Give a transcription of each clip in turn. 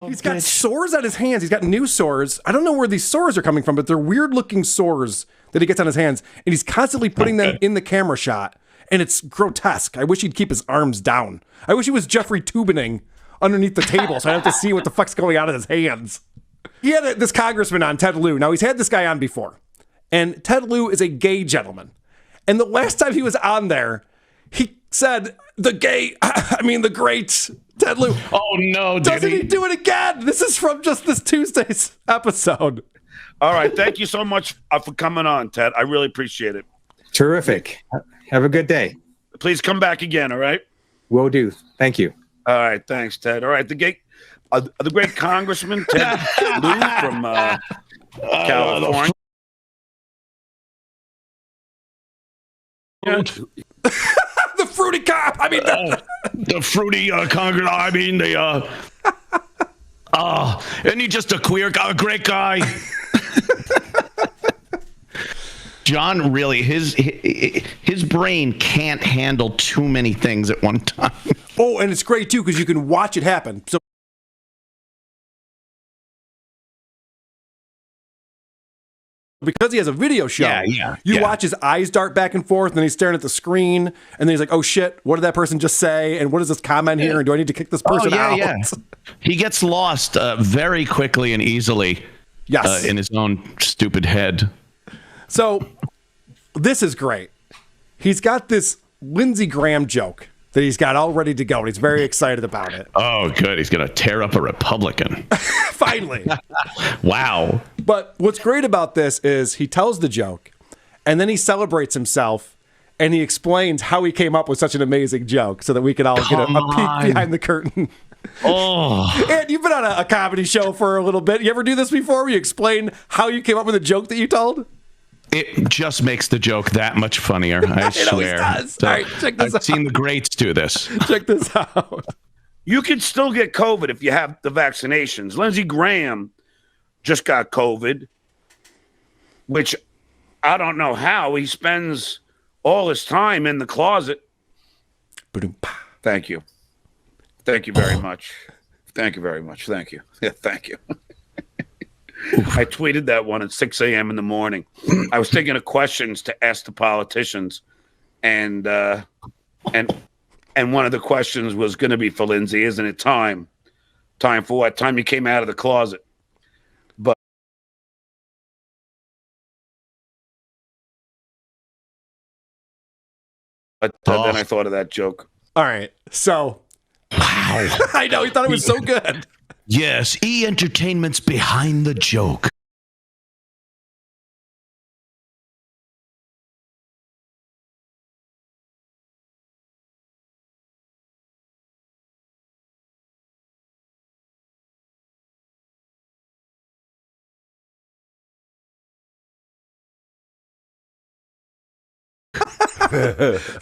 He's got sores on his hands. He's got new sores. I don't know where these sores are coming from, but they're weird looking sores that he gets on his hands. And he's constantly putting them in the camera shot. And it's grotesque. I wish he'd keep his arms down. I wish he was Jeffrey Tubening underneath the table so I have to see what the fuck's going on in his hands. He had this congressman on, Ted Lieu. Now, he's had this guy on before. And Ted Lieu is a gay gentleman. And the last time he was on there, he said, the great Ted Lieu. Oh, no, doesn't he do it again? This is from just this Tuesday's episode. All right. Thank you so much for coming on, Ted. I really appreciate it. Terrific. Have a good day. Please come back again, all right? Will do. Thank you. All right. Thanks, Ted. All right. The great Congressman Ted Lieu from California. The fruity cop. I mean, the fruity Congress. I mean, isn't he just a great guy? John really, his brain can't handle too many things at one time. Oh, and it's great too because you can watch it happen. So because he has a video show, you watch his eyes dart back and forth, and then he's staring at the screen, and then he's like, "Oh shit, what did that person just say? And what is this comment here? And do I need to kick this person out?" Yeah. He gets lost very quickly and easily. Yes, in his own stupid head. So this is great. He's got this Lindsey Graham joke that he's got all ready to go, and he's very excited about it. Oh, good. He's going to tear up a Republican. Finally. Wow. But what's great about this is he tells the joke, and then he celebrates himself, and he explains how he came up with such an amazing joke so that we can all get a peek behind the curtain. Oh. And you've been on a comedy show for a little bit. You ever do this before where you explain how you came up with a joke that you told? It just makes the joke that much funnier, I swear. Does. So, all right, check this out. I've seen the greats do this. Check this out. You can still get COVID if you have the vaccinations. Lindsey Graham just got COVID, which I don't know how. He spends all his time in the closet. Thank you. Thank you very much. Thank you very much. Thank you. Yeah, thank you. I tweeted that one at 6 a.m. in the morning. I was thinking of questions to ask the politicians, and one of the questions was going to be for Lindsey, isn't it time? Time for what? Time you came out of the closet. But then I thought of that joke. All right. So, wow. I know. He thought it was so good. Yes, E! Entertainment's behind the joke.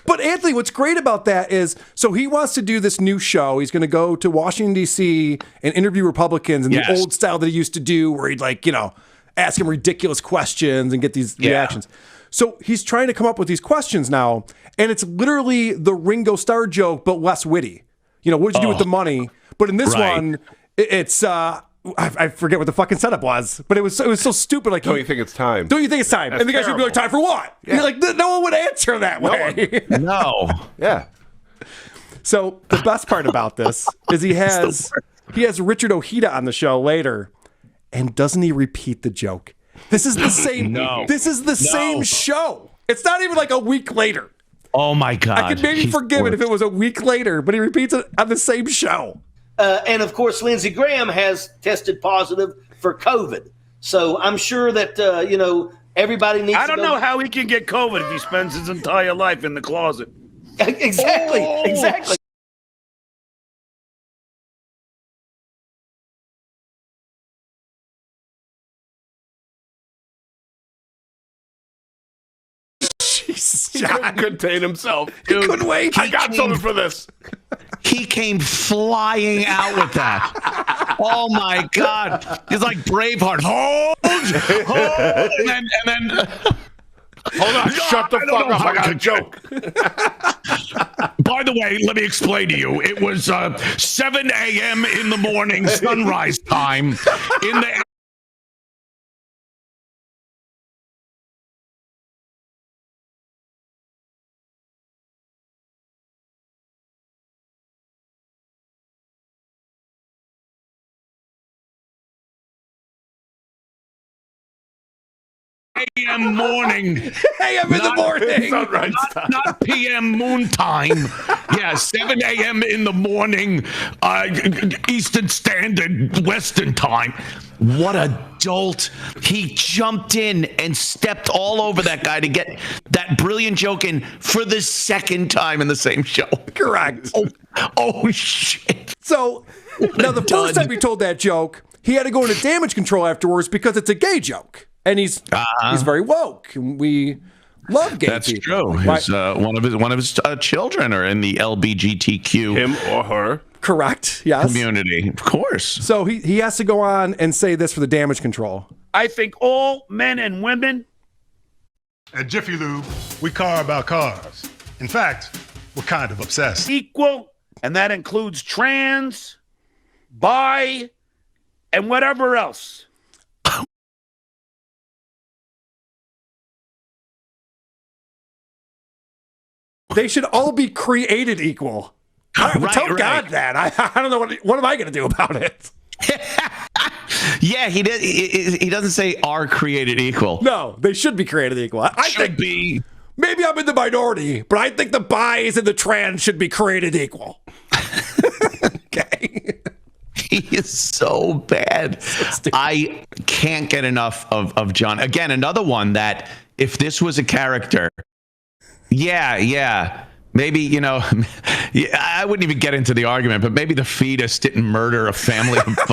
But Anthony, what's great about that is, so he wants to do this new show. He's going to go to Washington, D.C. and interview Republicans in the old style that he used to do, where he'd ask them ridiculous questions and get these reactions. So he's trying to come up with these questions now, and it's literally the Ringo Starr joke, but less witty. What did you do with the money? But in this one, it's I forget what the fucking setup was, but it was so stupid. Like, don't you think it's time? Don't you think it's time? That's and the guys would be like, "Time for what?" Yeah. You're like, no one would answer that way. No. Yeah. So the best part about this is he has Richard Ojeda on the show later, and doesn't he repeat the joke? This is the same. This is the same show. It's not even like a week later. Oh my God! I could maybe forgive it if it was a week later, but he repeats it on the same show. And of course, Lindsey Graham has tested positive for COVID. So I'm sure that, everybody needs to I don't know how he can get COVID if he spends his entire life in the closet. Exactly. He couldn't contain himself. He couldn't wait. I got something for this. He came flying out with that. Oh my God! He's like Braveheart. Hold, and then. Hold on! Shut the fuck up! I got a joke. by the way, let me explain to you. It was 7 a.m. in the morning, sunrise time, in the a.m. morning. AM in the morning. Sunrise time. Not p.m. moon time. Yeah, 7 a.m. in the morning, Eastern Standard Western time. What a dolt. He jumped in and stepped all over that guy to get that brilliant joke in for the second time in the same show. Correct. Oh shit. So now the first dud. time he told that joke, he had to go into damage control afterwards because it's a gay joke. And he's very woke. We love gay That's people. true. His, one of his children are in the LBGTQ Him or her. Correct. Yes. community, of course. So he has to go on and say this for the damage control. I think all men and women. At Jiffy Lube, we car about cars. In fact, we're kind of obsessed. Equal, and that includes trans, bi, and whatever else. They should all be created equal. Tell God that. I don't know what am I going to do about it? Yeah, he did. He doesn't say are created equal. No, they should be created equal. I Should think be. maybe I'm in the minority, but I think the bis and the trans should be created equal. Okay. He is so bad. I can't get enough of John. Again, another one that if this was a character, yeah. Maybe, I wouldn't even get into the argument, but maybe the fetus didn't murder a family of 5.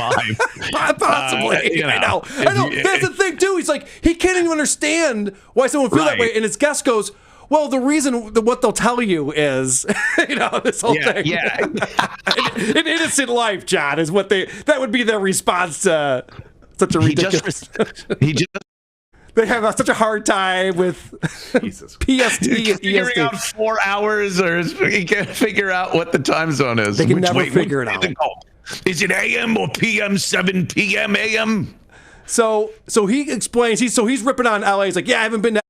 Possibly. I know. That's the thing, too. He's like, he can't even understand why someone would feel that way. And his guest goes, well, the reason, what they'll tell you is, this whole thing. Yeah. An innocent life, John, is what that would be their response to such a ridiculous. They have such a hard time with PST and figuring out EST. 4 hours, or he can't figure out what the time zone is. They can never figure it out. Is it AM or PM? 7 PM AM? So he explains. He's ripping on LA. He's like, yeah, I haven't been to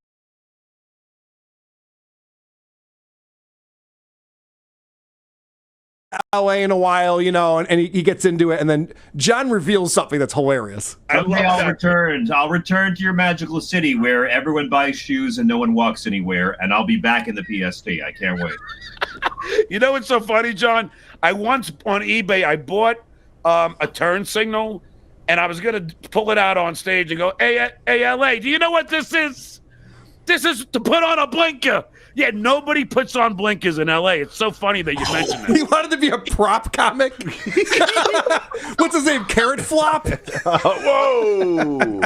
LA in a while, and he gets into it, and then John reveals something that's hilarious. Someday I'll return to your magical city where everyone buys shoes and no one walks anywhere, and I'll be back in the PST. I can't wait. You know what's so funny, John? I once on eBay, I bought a turn signal, and I was going to pull it out on stage and go, hey, LA, do you know what this is? This is to put on a blinker. Yeah, nobody puts on blinkers in LA. It's so funny that you mentioned that. He wanted to be a prop comic. What's his name? Carrot Flop? Whoa.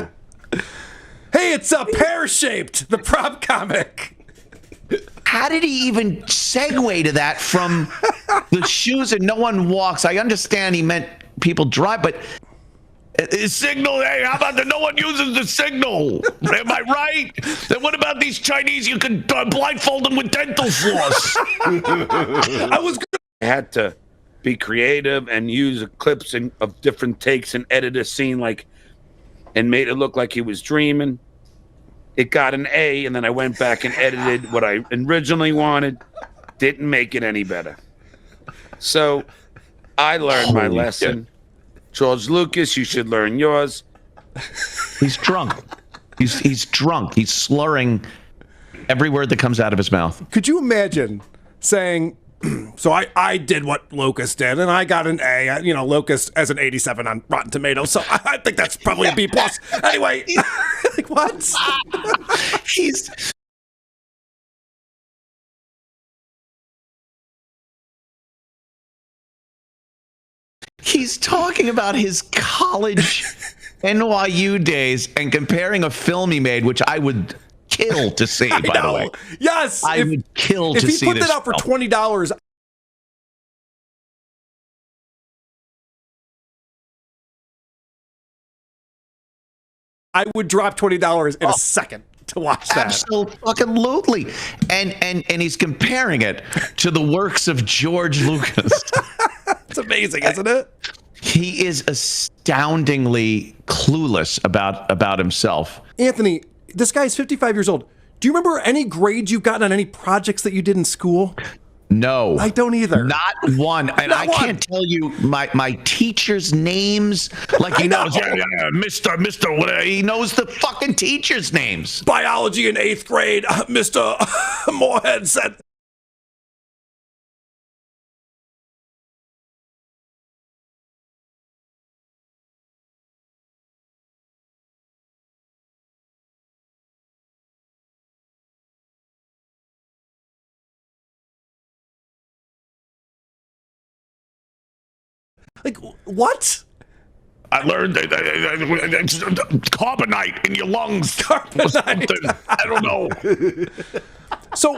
Hey, it's a pear-shaped, the prop comic. How did he even segue to that from the shoes and no one walks? I understand he meant people drive, but signal, hey, how about no one uses the signal? Am I right? Then what about these Chinese? You can blindfold them with dental floss. I had to be creative and use clips of different takes and edit a scene and made it look like he was dreaming. It got an A, and then I went back and edited what I originally wanted. Didn't make it any better. So I learned my lesson. George Lucas, you should learn yours. He's drunk. He's drunk. He's slurring every word that comes out of his mouth. Could you imagine saying, so I did what Locust did, and I got an A. Locust as an 87 on Rotten Tomatoes, so I think that's probably a B+. Anyway, what? He's talking about his college NYU days and comparing a film he made, which I would kill to see, by the way. Yes. I would kill to see this. If he put that out for $20, I would drop $20 in a second. to watch that. Absolutely. And he's comparing it to the works of George Lucas. It's amazing, isn't it? He is astoundingly clueless about himself. Anthony, this guy's 55 years old. Do you remember any grades you've gotten on any projects that you did in school? No, I don't either. Not one. And I can't tell you my teachers' names. Like he knows, Mr. Whatever. He knows the fucking teachers' names. Biology in 8th grade, Mr. Moorhead said. Like, what? I learned that carbonite in your lungs. Carbonite. I don't know. So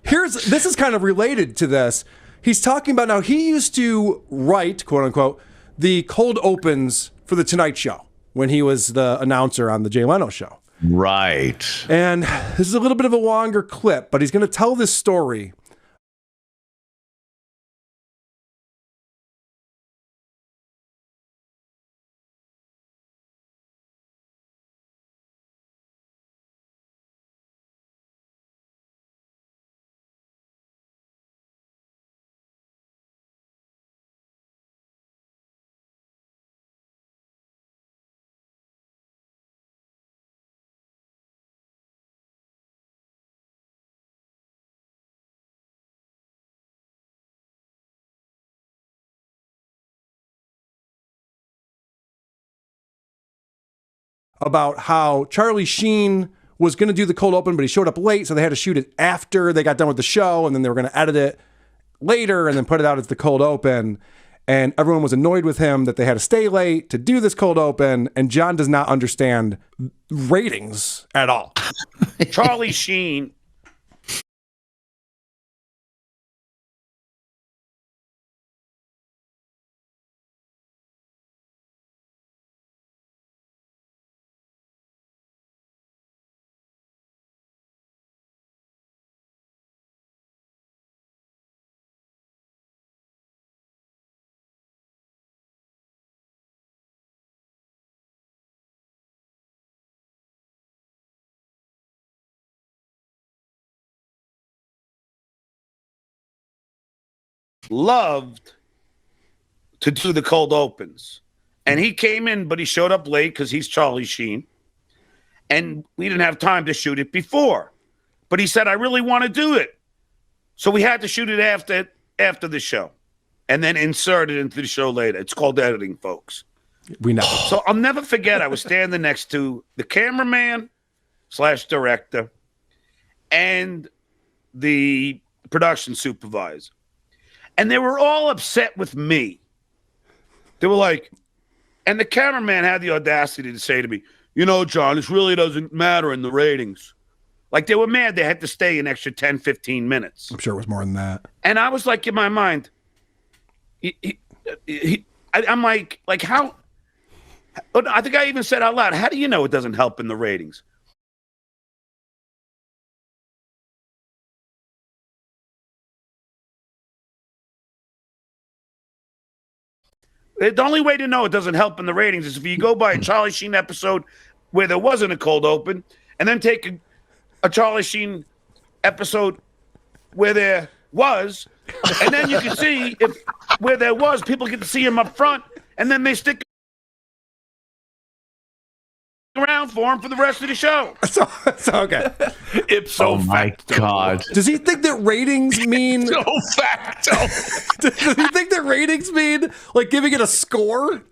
this is kind of related to this. He's talking about now he used to write, quote unquote, the cold opens for The Tonight Show when he was the announcer on the Jay Leno show. Right. And this is a little bit of a longer clip, but he's going to tell this story about how Charlie Sheen was going to do the cold open, but he showed up late, so they had to shoot it after they got done with the show, and then they were going to edit it later and then put it out as the cold open. And everyone was annoyed with him that they had to stay late to do this cold open, and John does not understand ratings at all. Charlie Sheen. Loved to do the cold opens. And he came in, but he showed up late because he's Charlie Sheen. And we didn't have time to shoot it before. But he said, I really want to do it. So we had to shoot it after the show and then insert it into the show later. It's called editing, folks. We know. So I'll never forget, I was standing next to the cameraman / director and the production supervisor. And they were all upset with me. They were like, and the cameraman had the audacity to say to me, you know, John, this really doesn't matter in the ratings. Like they were mad they had to stay an extra 10, 15 minutes. I'm sure it was more than that. And I was like, in my mind, I'm like how? I think I even said out loud, how do you know it doesn't help in the ratings? The only way to know it doesn't help in the ratings is if you go by a Charlie Sheen episode where there wasn't a cold open, and then take a Charlie Sheen episode where there was, and then you can see if where there was, people get to see him up front, and then they stick around for him for the rest of the show. So okay. Ipso facto. God. Does he think that ratings mean... So facto. Does he think that ratings mean like giving it a score?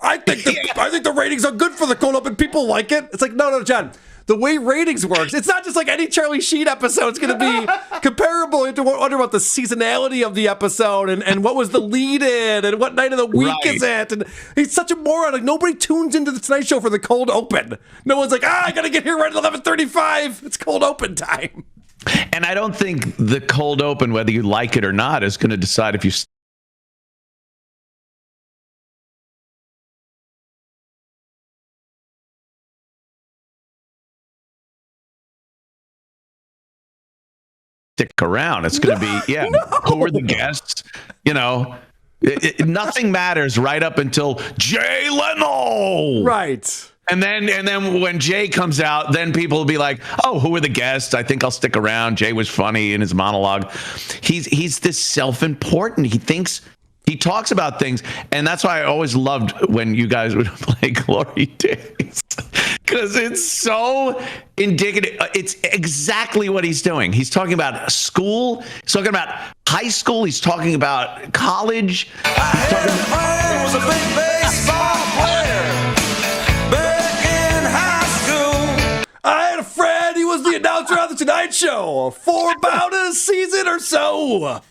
I think the ratings are good for the cold open. People like it. It's like, no, John. The way ratings works, it's not just like any Charlie Sheen episode. It's going to be comparable to wonder about the seasonality of the episode and what was the lead in and what night of the week is it. And he's such a moron. Like nobody tunes into the Tonight Show for the cold open. No one's like, I got to get here right at 11:35. It's cold open time. And I don't think the cold open, whether you like it or not, is going to decide if you stick around. It's going to be, who are the guests? You know, nothing matters right up until Jay Leno. Right. And then when Jay comes out, then people will be like, "Oh, who are the guests? I think I'll stick around. Jay was funny in his monologue." He's this self-important. He talks about things, and that's why I always loved when you guys would play Glory Days, because it's so indicative. It's exactly what he's doing. He's talking about school. He's talking about high school. He's talking about college. Was a big baseball player back in high school. I had a friend. He was the announcer on the Tonight Show for about a season or so.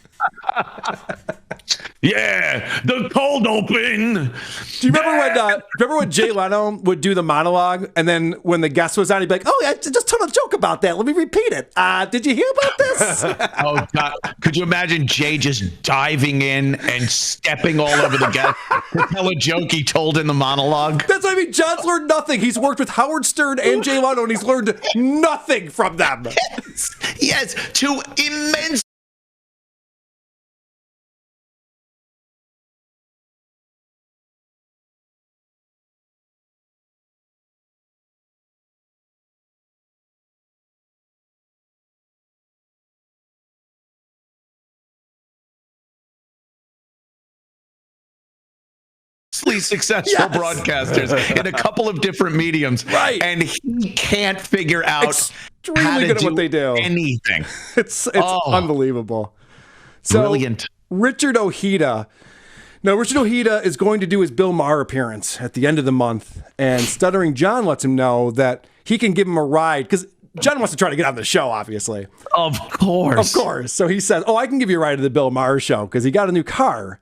Yeah, the cold open. Do you remember when Jay Leno would do the monologue, and then when the guest was on, he'd be like, "Oh, I just told a joke about that. Let me repeat it. Did you hear about this?" Oh God! Could you imagine Jay just diving in and stepping all over the guest to tell a joke he told in the monologue? That's what I mean. John's learned nothing. He's worked with Howard Stern and Jay Leno, and he's learned nothing from them. Yes, to immense. Successful broadcasters in a couple of different mediums, right? And he can't figure out extremely good at what they do. Anything. It's unbelievable. So, brilliant. Richard Ojeda. Now, Richard Ojeda is going to do his Bill Maher appearance at the end of the month, and Stuttering John lets him know that he can give him a ride because John wants to try to get on the show, obviously. Of course. So he says, "Oh, I can give you a ride to the Bill Maher show because he got a new car."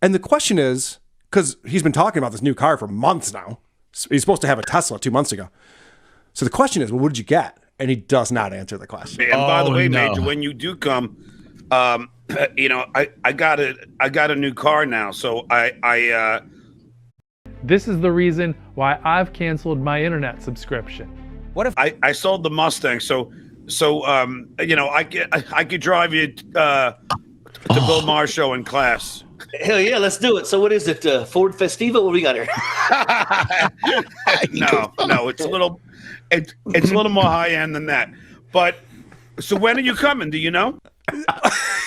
And the question is, because he's been talking about this new car for months now. He's supposed to have a Tesla 2 months ago. So the question is, well, what did you get? And he does not answer the question. And by the way, Major, when you do come, you know, I got a new car now, so I This is the reason why I've canceled my internet subscription. What if I sold the Mustang? So you know, I could drive you to Bill Maher show in class. Hell yeah, let's do it. So what is it? Ford Festiva? What we got here? No, it's a little more high end than that. But so when are you coming? Do you know?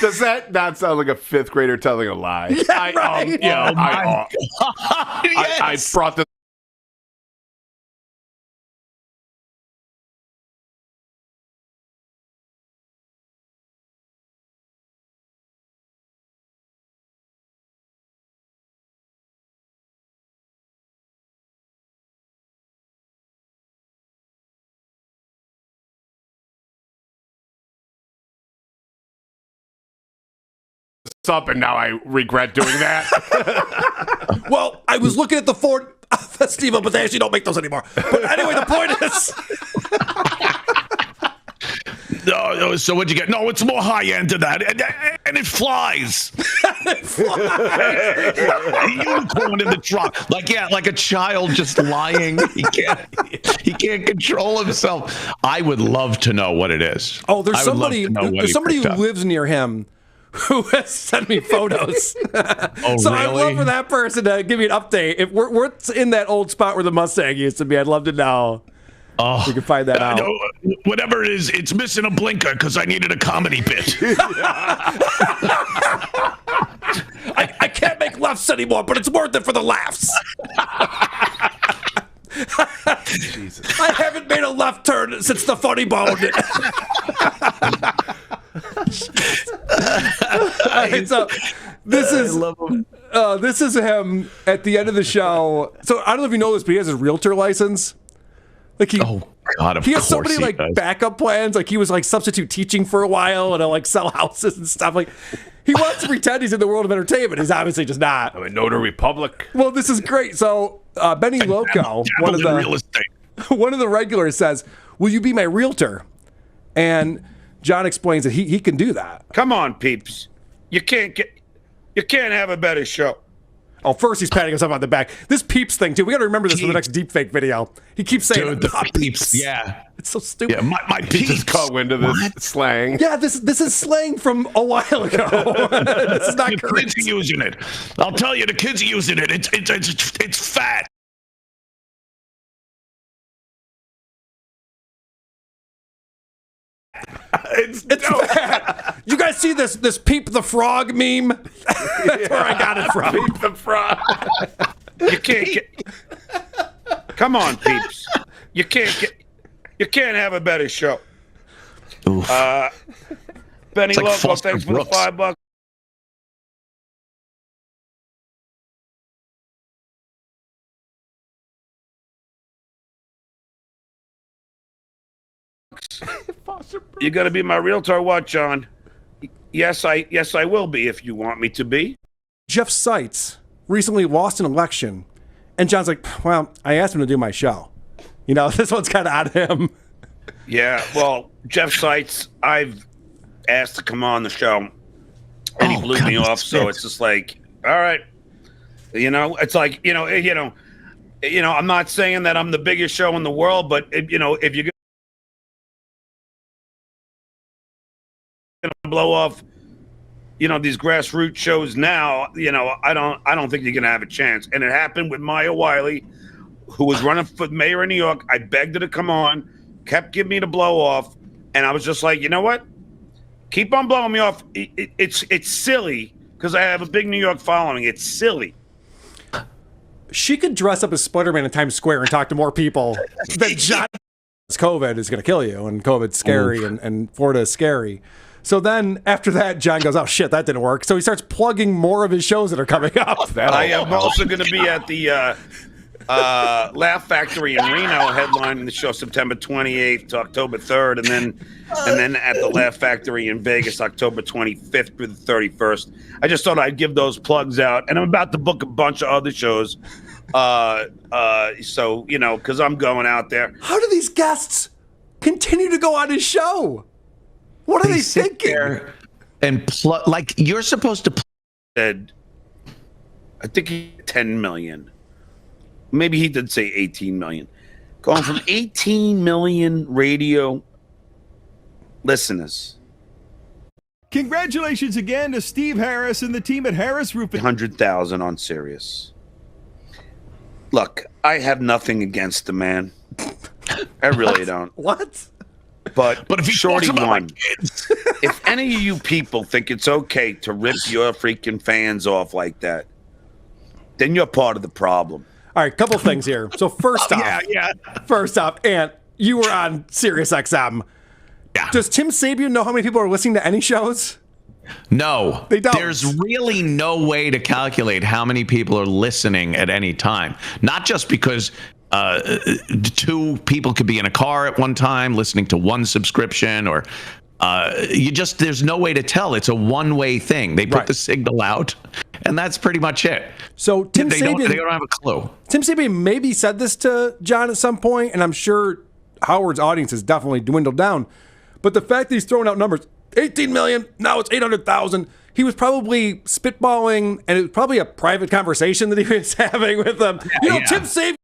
Does that not sound like a fifth grader telling a lie? Yeah, right. I brought this. Up and now I regret doing that. Well, I was looking at the Ford Festiva, but they actually don't make those anymore. But anyway, the point is, No, so what'd you get? No, it's more high end than that, and it flies. A unicorn in the trunk, like a child just lying. He can't control himself. I would love to know what it is. Oh, there's somebody who lives near him who has sent me photos. Oh, so really? I'd love for that person to give me an update. If we're in that old spot where the Mustang used to be, I'd love to know. Oh, we can find that out. No, whatever it is, it's missing a blinker because I needed a comedy bit. I can't make lefts anymore, but it's worth it for the laughs. Jesus. I haven't made a left turn since the funny bone. Right, so this is him at the end of the show. So I don't know if you know this, but he has his realtor license. Like he has so many like backup plans. Like he was like substitute teaching for a while and like sell houses and stuff. Like he wants to pretend he's in the world of entertainment. He's obviously just not. I'm a notary republic. Well, this is great. So Benny Loco, one of the regulars, says, "Will you be my realtor?" And John explains that he can do that. Come on, peeps. You can't have a better show. Oh, first he's patting himself on the back. This Peeps thing, too. We got to remember this for the next deepfake video. He keeps saying, Dude, the Peeps. Yeah. It's so stupid. Yeah, my Peeps. Just caught wind of this slang. Yeah, this is slang from a while ago. This is not The current. kids are using it. I'll tell you, the kids are using it. It's fat. It's bad. You guys see this Peep the Frog meme? That's where I got it from. Peep the frog. You can't get. Come on, peeps. You can't have a better show. Oof. Benny It's like Loco, Foster thanks for Brooks. the $5. You gonna be my realtor or what, John? Yes, I will be if you want me to be. Jeff Seitz recently lost an election, and John's like, well, I asked him to do my show. You know, this one's kind of on him. Yeah, well, Jeff Seitz, I've asked to come on the show, and he blew me off. So it's just like, all right, you know, it's like, I'm not saying that I'm the biggest show in the world, but if you're gonna blow off, these grassroots shows now, I don't think you're gonna have a chance. And it happened with Maya Wiley, who was running for mayor in New York. I begged her to come on, kept giving me the blow off, and I was just like, you know what? Keep on blowing me off. It's silly because I have a big New York following. It's silly. She could dress up as Spider-Man in Times Square and talk to more people than John. COVID is going to kill you, and COVID's scary, and Florida is scary. So then after that, John goes, oh, shit, that didn't work. So he starts plugging more of his shows that are coming up. I am also going to be at the Laugh Factory in Reno, headlining the show September 28th to October 3rd, and then at the Laugh Factory in Vegas, October 25th through the 31st. I just thought I'd give those plugs out, and I'm about to book a bunch of other shows. So because I'm going out there. How do these guests continue to go on his show? What are they thinking? And like you're supposed to. I think he 10 million. Maybe he did say 18 million. Going from 18 million radio listeners. Congratulations again to Steve Harris and the team at Harris Roofing. 100,000 on Sirius. Look, I have nothing against the man. I really don't. What? But if he Shorty talks about won. If any of you people think it's okay to rip your freaking fans off like that, then you're part of the problem. All right, couple things here. So first off, Ant, you were on Sirius XM. Yeah. Does Tim Sabian know how many people are listening to any shows? No, they don't. There's really no way to calculate how many people are listening at any time. Not just because two people could be in a car at one time listening to one subscription, or there's no way to tell. It's a one-way thing. They put the signal out, and that's pretty much it. So Tim Sabian, they don't have a clue. Tim Sabian maybe said this to John at some point, and I'm sure Howard's audience has definitely dwindled down. But the fact that he's throwing out numbers, 18 million, now it's 800,000. He was probably spitballing, and it was probably a private conversation that he was having with them. Tim Sabian.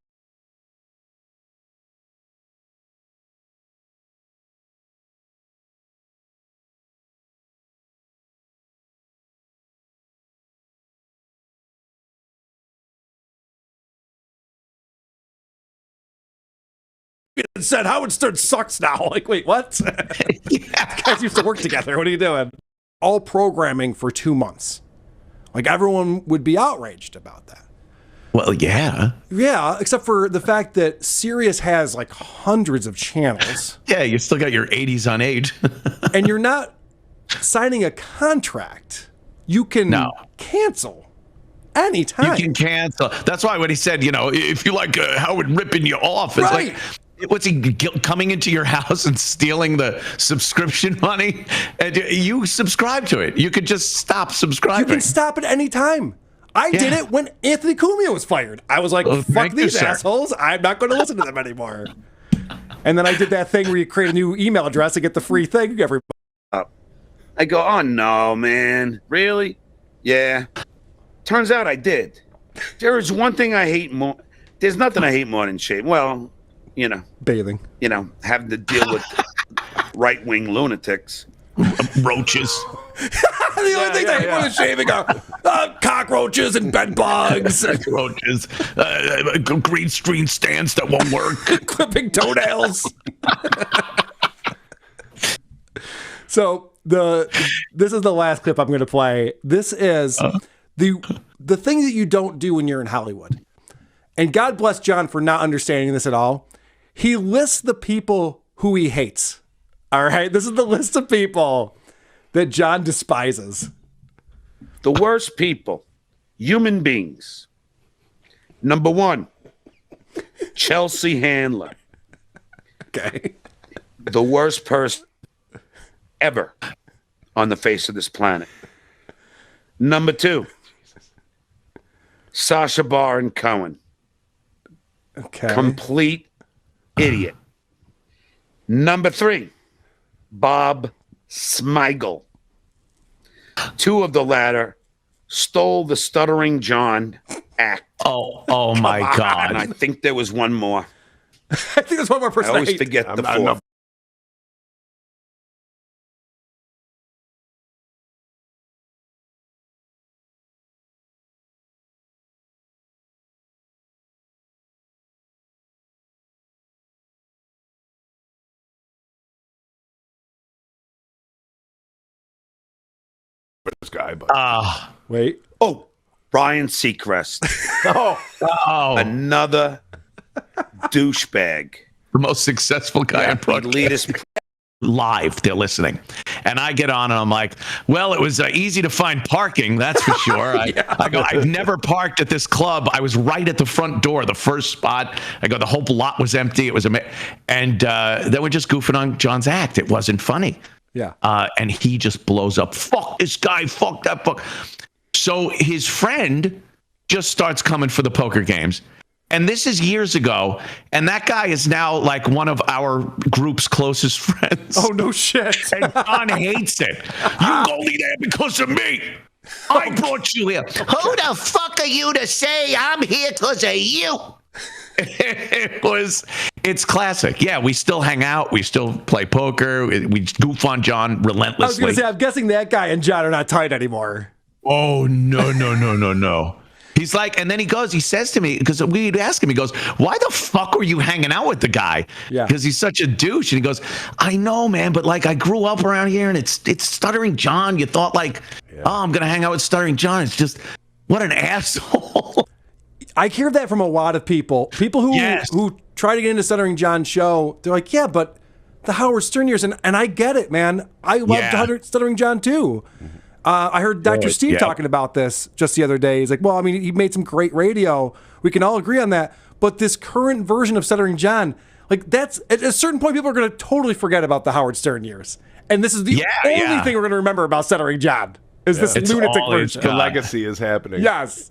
Said Howard Stern sucks now. Like, wait, what? You guys used to work together. What are you doing? All programming for 2 months. Like, everyone would be outraged about that. Well, yeah. Yeah, except for the fact that Sirius has like hundreds of channels. Yeah, you still got your 80s on 8. And you're not signing a contract. You can cancel anytime. You can cancel. That's why when he said, if you like Howard ripping you off, it's like, what's he coming into your house and stealing the subscription money? And you subscribe to it. You could just stop subscribing. You can stop at any time. I did it when Anthony Cumia was fired. I was like, fuck these assholes. I'm not going to listen to them anymore. And then I did that thing where you create a new email address and get the free thing every month. I go, oh no, man. Really? Yeah. Turns out I did. There is one thing I hate more. There's nothing I hate more than shaving. Well, bathing. Having to deal with right-wing lunatics. Roaches. The only things I hate more than shaving are cockroaches and bed bugs. Roaches. Green screen stands that won't work. Clipping toenails. So this is the last clip I'm going to play. This is the thing that you don't do when you're in Hollywood. And God bless John for not understanding this at all. He lists the people who he hates. All right, this is the list of people that John despises. The worst people, human beings. Number 1, Chelsea Handler. Okay. The worst person ever on the face of this planet. Number 2, Sacha Baron Cohen. Okay. Complete idiot. Number 3, Bob Smigel. 2 of the latter stole the Stuttering John act. Oh my God. And I think there was one more. I think there's one more I person. always forget the 4th. This guy, but Wait. Oh, Ryan Seacrest. Another douchebag. The most successful guy in broadcast. Live, they're listening. And I get on and I'm like, well, it was easy to find parking, that's for sure. I go, I've never parked at this club. I was right at the front door, the first spot. I go, the whole lot was empty. It was and then we're just goofing on John's act. It wasn't funny. Yeah. And he just blows up. Fuck this guy. Fuck that fuck. So his friend just starts coming for the poker games. And this is years ago. And that guy is now like one of our group's closest friends. Oh, no shit. And John hates it. You only there because of me. I brought you here. Who the fuck are you to say I'm here because of you? It's classic. Yeah, we still hang out. We still play poker. We goof on John relentlessly. I was going to say, I'm guessing that guy and John are not tight anymore. Oh, no. He's like, and then he says to me, because we'd ask him, he goes, why the fuck were you hanging out with the guy? Yeah. Because he's such a douche. And he goes, I know, man, but like I grew up around here and it's Stuttering John. You thought like, oh, I'm going to hang out with Stuttering John. It's just, what an asshole. I hear that from a lot of people. People who try to get into Stuttering John's show, they're like, yeah, but the Howard Stern years, and I get it, man. I loved Stuttering John too. I heard Dr. Steve talking about this just the other day. He's like, well, I mean, he made some great radio. We can all agree on that. But this current version of Stuttering John, like that's at a certain point, people are going to totally forget about the Howard Stern years. And this is the only thing we're going to remember about Stuttering John is this lunatic version. The legacy is happening. Yes.